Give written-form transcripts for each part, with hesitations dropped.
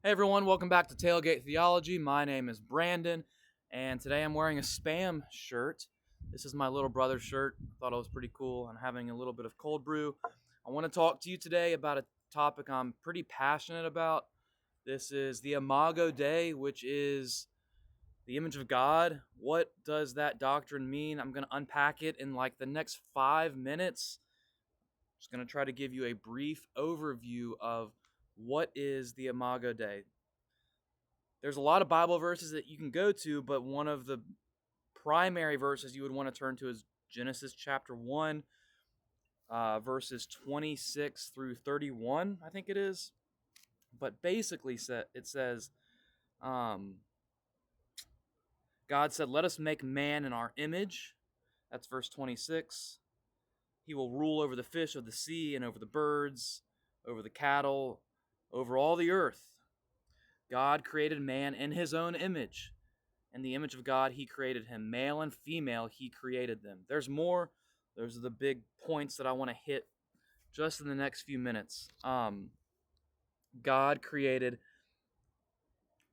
Hey everyone, welcome back to Tailgate Theology. My name is Brandon, and today I'm wearing a Spam shirt. This is my little brother's shirt. I thought it was pretty cool. I'm having a little bit of cold brew. I want to talk to you today about a topic I'm pretty passionate about. This is the Imago Dei, which is the image of God. What does that doctrine mean? I'm going to unpack it in like the next 5 minutes. Just going to try to give you a brief overview of what is the Imago Dei. There's a lot of Bible verses that you can go to, but one of the primary verses you would want to turn to is Genesis chapter 1, verses 26 through 31, I think it is. But basically, it says, um, God said, "Let us make man in our image." That's verse 26. He will rule over the fish of the sea and over the birds, over the cattle, over all the earth. God created man in his own image. In the image of God, he created him. Male and female, he created them. There's more. Those are the big points that I want to hit just in the next few minutes. God created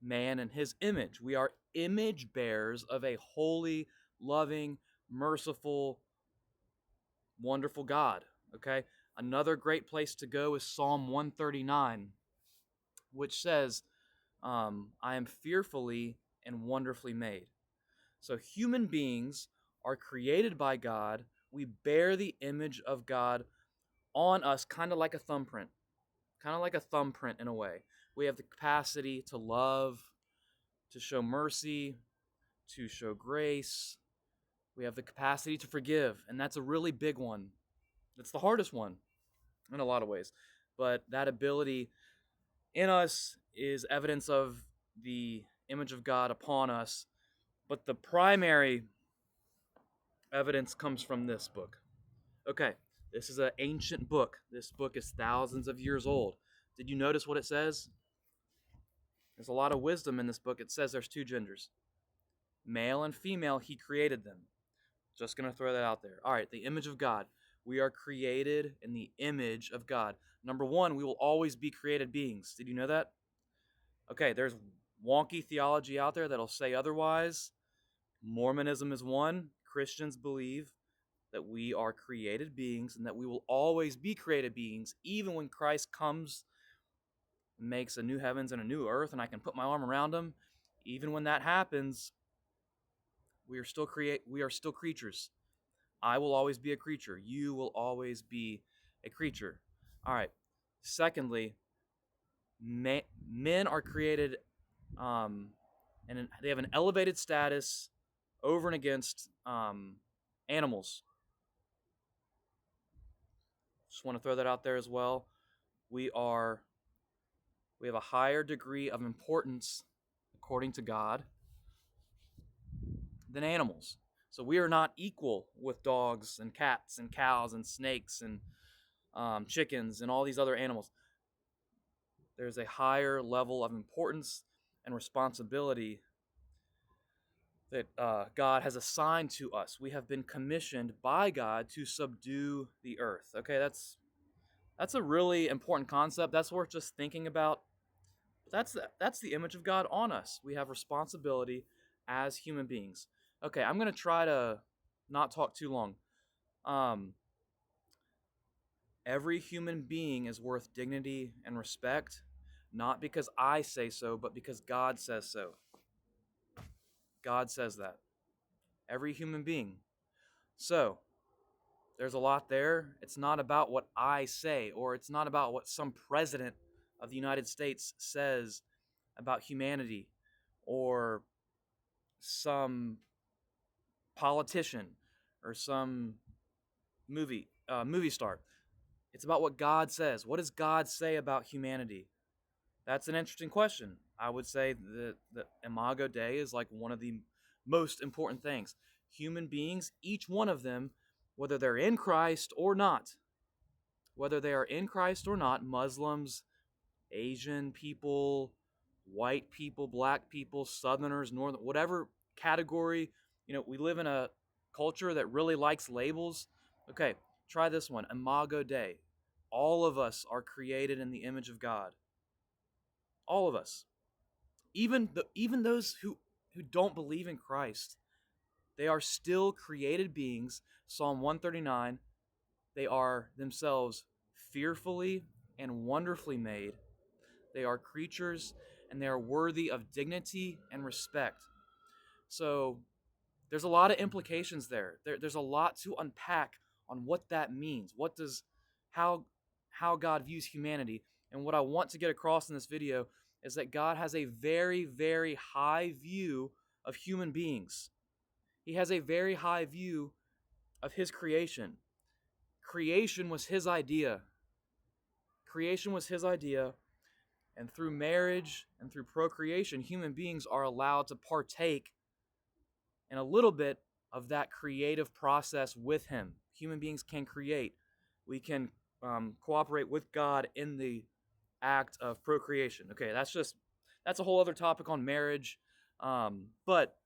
man in his image. We are image bearers of a holy, loving, merciful, wonderful God. Okay? Another great place to go is Psalm 139, which says, I am fearfully and wonderfully made. So human beings are created by God. We bear the image of God on us, kind of like a thumbprint. Kind of like a thumbprint in a way. We have the capacity to love, to show mercy, to show grace. We have the capacity to forgive, and that's a really big one. It's the hardest one in a lot of ways. But that ability in us is evidence of the image of God upon us. But the primary evidence comes from this book. Okay, this is an ancient book. This book is thousands of years old. Did you notice what it says? There's a lot of wisdom in this book. It says there's two genders. Male and female, he created them. Just going to throw that out there. All right, the image of God. We are created in the image of God. Number one, we will always be created beings. Did you know that? Okay, there's wonky theology out there that'll say otherwise. Mormonism is one. Christians believe that we are created beings and that we will always be created beings, even when Christ comes and makes a new heavens and a new earth, and I can put my arm around him. Even when that happens, we are still creatures. I will always be a creature. You will always be a creature. All right. Secondly, men are created, and they have an elevated status over and against animals. Just want to throw that out there as well. We are we have a higher degree of importance, according to God, than animals. So we are not equal with dogs and cats and cows and snakes and chickens and all these other animals. There's a higher level of importance and responsibility that God has assigned to us. We have been commissioned by God to subdue the earth. Okay, that's a really important concept. That's worth just thinking about. That's the image of God on us. We have responsibility as human beings. Okay, I'm going to try to not talk too long. Um, every human being is worth dignity and respect, not because I say so, but because God says so. God says that. Every human being. So, there's a lot there. It's not about what I say, or it's not about what some president of the United States says about humanity, or some politician, or some movie star. It's about what God says. What does God say about humanity? That's an interesting question. I would say that the Imago Dei is like one of the most important things. Human beings, each one of them, whether they're in Christ or not, whether they are in Christ or not, Muslims, Asian people, white people, black people, Southerners, Northern, whatever category, we live in a culture that really likes labels. Okay, try this one, Imago Dei. All of us are created in the image of God. All of us. Even those who don't believe in Christ, they are still created beings. Psalm 139, they are themselves fearfully and wonderfully made. They are creatures and they are worthy of dignity and respect. So there's a lot of implications there. There's a lot to unpack on what that means. How how God views humanity. And what I want to get across in this video is that God has a very, very high view of human beings. He has a very high view of his creation. Creation was his idea. Creation was his idea, and through marriage and through procreation, human beings are allowed to partake in a little bit of that creative process with him. Human beings can create. We can cooperate with God in the act of procreation. Okay, that's a whole other topic on marriage. But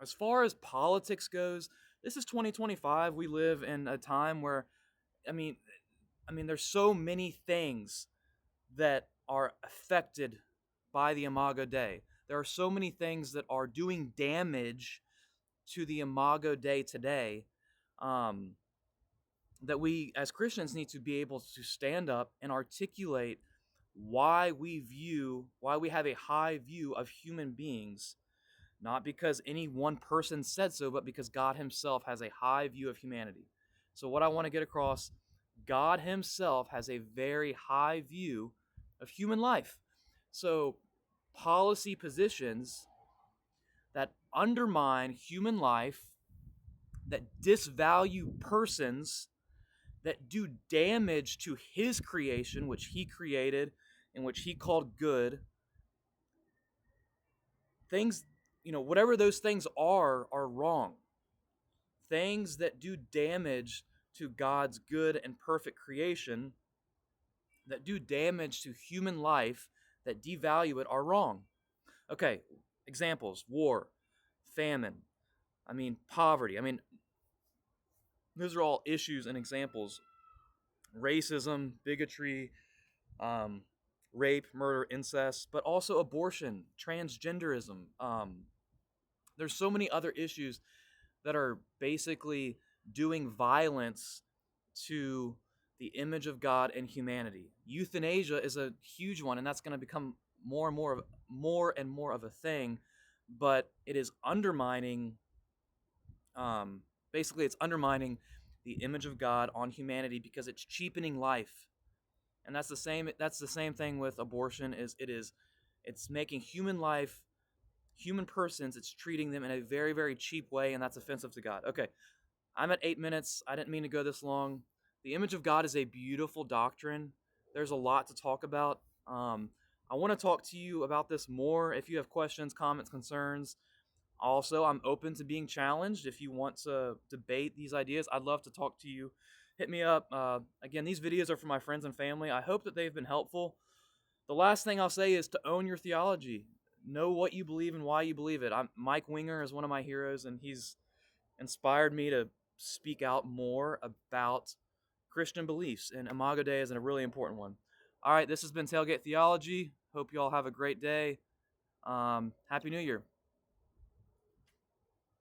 as far as politics goes, this is 2025. We live in a time where, I mean, there's so many things that are affected by the Imago Dei. There are so many things that are doing damage to the Imago Dei today, um, that we as Christians need to be able to stand up and articulate why we have a high view of human beings, not because any one person said so, but because God himself has a high view of humanity. So what I want to get across, God himself has a very high view of human life. So policy positions that undermine human life, that disvalue persons, that do damage to his creation, which he created and which he called good, things, whatever those things are wrong. Things that do damage to God's good and perfect creation, that do damage to human life, that devalue it, are wrong. Okay, examples: war, famine, poverty. Those are all issues and examples. Racism, bigotry, um, rape, murder, incest, but also abortion, transgenderism. There's so many other issues that are basically doing violence to the image of God and humanity. Euthanasia is a huge one, and that's going to become more and more of a thing. But it is undermining. Um, Basically, it's undermining the image of God on humanity because it's cheapening life, and that's the same. That's the same thing with abortion. It's making human life, human persons. It's treating them in a very, very cheap way, and that's offensive to God. Okay, I'm at 8 minutes. I didn't mean to go this long. The image of God is a beautiful doctrine. There's a lot to talk about. I want to talk to you about this more. If you have questions, comments, concerns, also, I'm open to being challenged. If you want to debate these ideas, I'd love to talk to you. Hit me up. Again, these videos are for my friends and family. I hope that they've been helpful. The last thing I'll say is to own your theology. Know what you believe and why you believe it. Mike Winger is one of my heroes, and he's inspired me to speak out more about Christian beliefs, and Imago Dei is a really important one. All right, this has been Tailgate Theology. Hope you all have a great day. Happy New Year.